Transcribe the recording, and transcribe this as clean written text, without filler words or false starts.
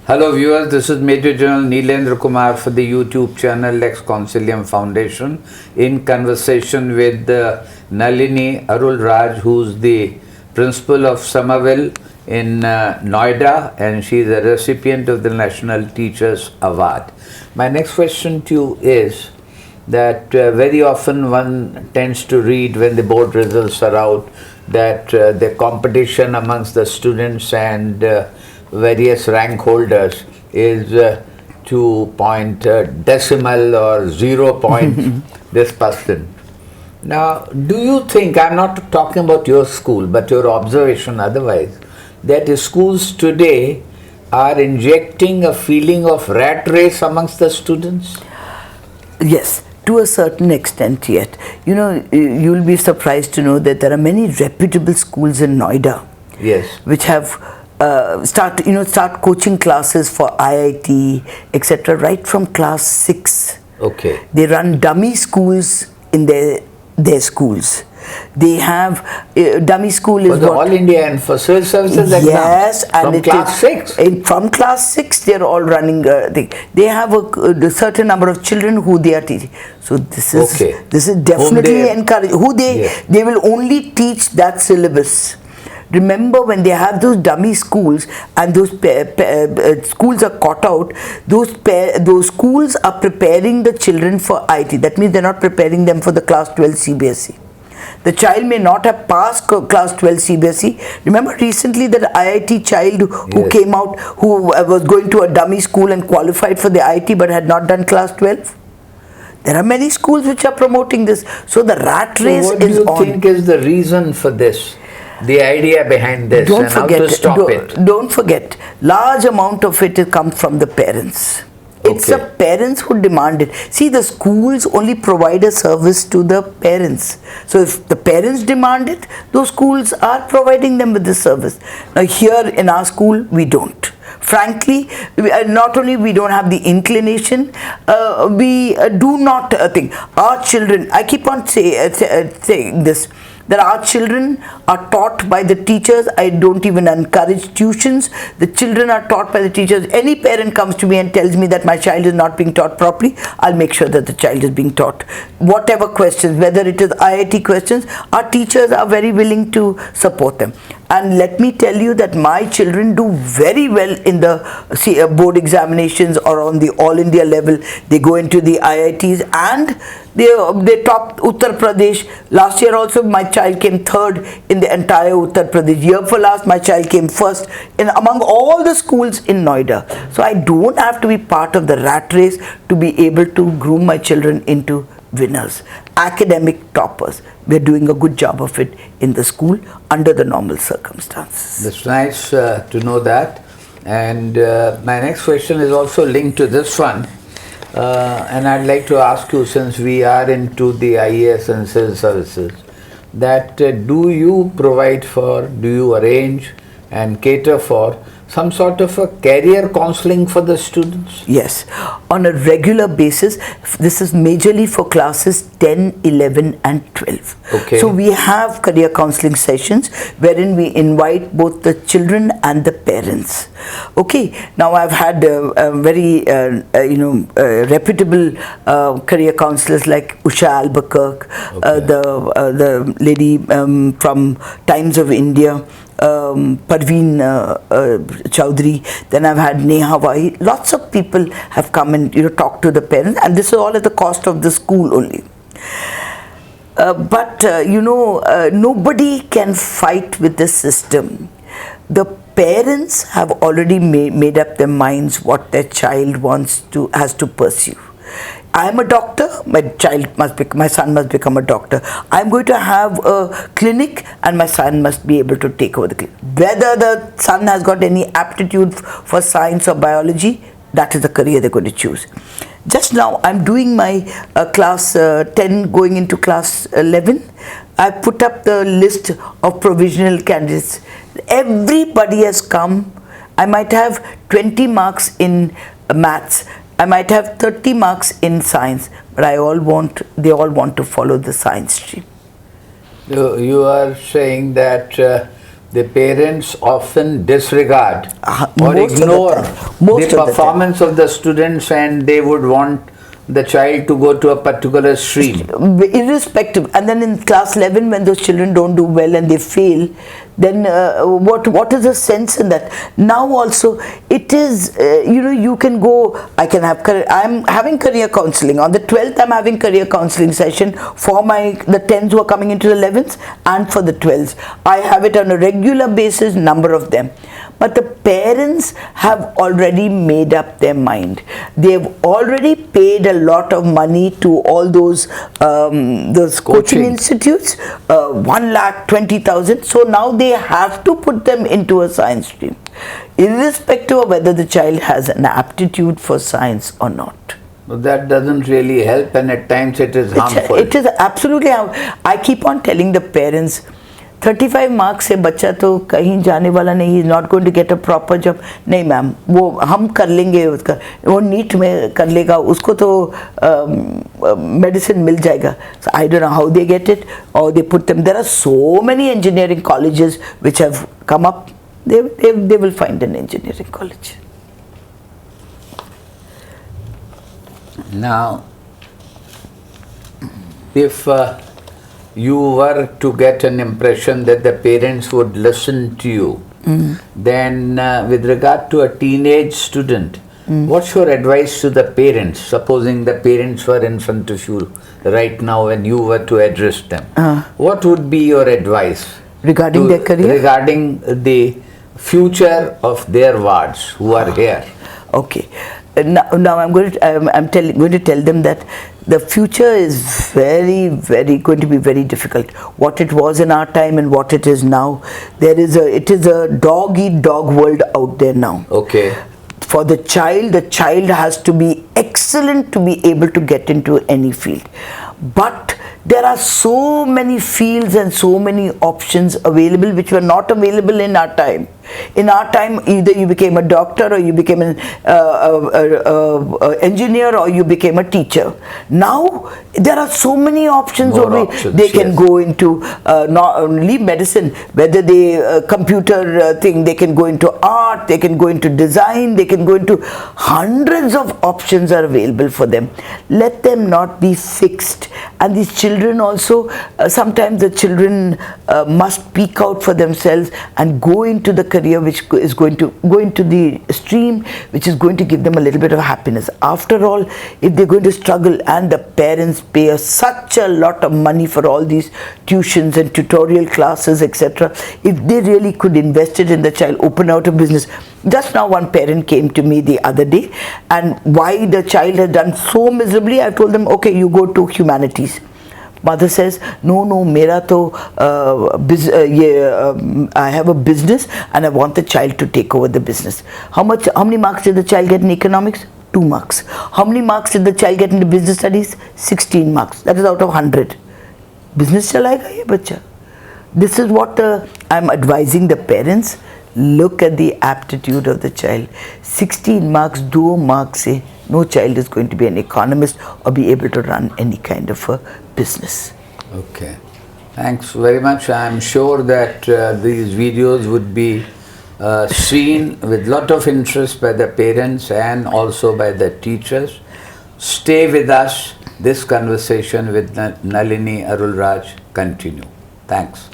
Hello viewers, this is Major General Neelendra Kumar for the YouTube channel Lex Consilium Foundation in conversation with Nalini ArulRaj, who's the principal of Somerville in Noida, and she's a recipient of the National Teachers Award. My next question to you is that very often one tends to read when the board results are out that the competition amongst the students and various rank holders is 2 point decimal or 0 point this person. Now, do you think, I'm not talking about your school, but your observation otherwise, that the schools today are injecting a feeling of rat race amongst the students? Yes, to a certain extent yet. You know, you'll be surprised to know that there are many reputable schools in Noida. Yes. Which have start coaching classes for IIT, etc. right from class 6. Okay. They run dummy schools in their schools. They have dummy school is for the All India and for civil services exams. Yes, and from class 6. From class 6, they're all running. They have a certain number of children who they are teaching. So this is definitely encouraged. They will only teach that syllabus. Remember, when they have those dummy schools and those schools are caught out, those schools are preparing the children for IT. That means they're not preparing them for the class 12 CBSE. The child may not have passed class 12 CBSE. Remember recently that IIT child who came out, who was going to a dummy school and qualified for the IT but had not done class 12? There are many schools which are promoting this. So the rat race is on. What do you think is the reason for this? The idea behind this and how to stop it? Don't forget, large amount of it comes from the parents. It's the parents who demand it. See, the schools only provide a service to the parents. So if the parents demand it, those schools are providing them with the service. Now here in our school, we don't. Frankly, not only we don't have the inclination, we do not think. Our children, I keep on saying this, that our children are taught by the teachers. I don't even encourage tuitions. The children are taught by the teachers. Any parent comes to me and tells me that my child is not being taught properly, I'll make sure that the child is being taught. Whatever questions, whether it is IIT questions, our teachers are very willing to support them. And let me tell you that my children do very well in the board examinations or on the All India level. They go into the IITs and they top Uttar Pradesh. Last year also my child came third in the entire Uttar Pradesh. Year for last my child came first among all the schools in Noida. So I don't have to be part of the rat race to be able to groom my children into winners, academic toppers. We're doing a good job of it in the school under the normal circumstances. That's nice to know that. And my next question is also linked to this one. And I'd like to ask you, since we are into the IAS and civil services, that do you provide for, do you arrange and cater for some sort of a career counseling for the students? Yes, on a regular basis. This is majorly for classes 10, 11 and 12. Okay. So we have career counseling sessions wherein we invite both the children and the parents. Okay, now I've had very reputable career counselors like Usha Albuquerque, the lady from Times of India, Parveen Chowdhury, then I've had Neha Vahi. Lots of people have come and talked to the parents, and this is all at the cost of the school only. But nobody can fight with the system. The parents have already made up their minds what their child has to pursue. I am a doctor, my son must become a doctor. I'm going to have a clinic and my son must be able to take over the clinic. Whether the son has got any aptitude for science or biology, that is the career they're going to choose. Just now, I'm doing my class 10 going into class 11. I put up the list of provisional candidates. Everybody has come. I might have 20 marks in maths. I might have 30 marks in science, but they all want to follow the science stream. You are saying that the parents often disregard or most of the ignore time. Most of the the time. performance of the students, and they would want the child to go to a particular stream. Irrespective, and then in class 11 when those children don't do well and they fail, then what is the sense in that? Now also it is you can go, I'm having career counseling on the 12th. I'm having career counseling session for the 10s who are coming into the 11s and for the 12s. I have it on a regular basis, number of them. But the parents have already made up their mind. They've already paid a lot of money to all those coaching institutes, 1,20,000. So now they have to put them into a science stream, irrespective of whether the child has an aptitude for science or not. But that doesn't really help, and at times it is harmful. It is absolutely harmful. I keep on telling the parents, 35 marks से बच्चा तो कहीं जाने वाला नहीं, he is not going to get a proper job. नहीं ma'am, वो हम कर लेंगे, उसका वो नीट में कर लेगा, उसको तो medicine मिल जाएगा. So I don't know how they get it, or they put them. There are so many engineering colleges which have come up. They will find an engineering college. Now, if you were to get an impression that the parents would listen to you, then with regard to a teenage student, what's your advice to the parents, supposing the parents were in front of you right now and you were to address them? What would be your advice Regarding their career? regarding the future of their wards who are here? Okay. Now I'm going to tell them that the future is going to be very difficult. What it was in our time and what it is now, it is a dog-eat-dog world out there now. Okay. For the child has to be excellent to be able to get into any field. But there are so many fields and so many options available which were not available in our time. In our time, either you became a doctor or you became an engineer or you became a teacher. Now, there are so many options. They can go into not only medicine, whether they computer thing, they can go into art, they can go into design, they can go into hundreds of options are available for them. Let them not be fixed. And these children also, sometimes the children must speak out for themselves and go into the career which is going to go into the stream which is going to give them a little bit of happiness. After all, if they're going to struggle and the parents pay such a lot of money for all these tuitions and tutorial classes, etc., if they really could invest it in the child, open out a business. Just now one parent came to me the other day, and why the child has done so miserably, I told them, okay, you go to humanities. Mother says, no, mera to I have a business and I want the child to take over the business. How many marks did the child get in economics? 2 marks. How many marks did the child get in the business studies? 16 marks. That is out of 100. Business chalayega ye bacha. This is what I'm advising the parents. Look at the aptitude of the child. 16 marks, 2 marks se no child is going to be an economist or be able to run any kind of a business. Okay. Thanks very much. I am sure that these videos would be seen with lot of interest by the parents and also by the teachers. Stay with us. This conversation with Nalini ArulRaj continue. Thanks.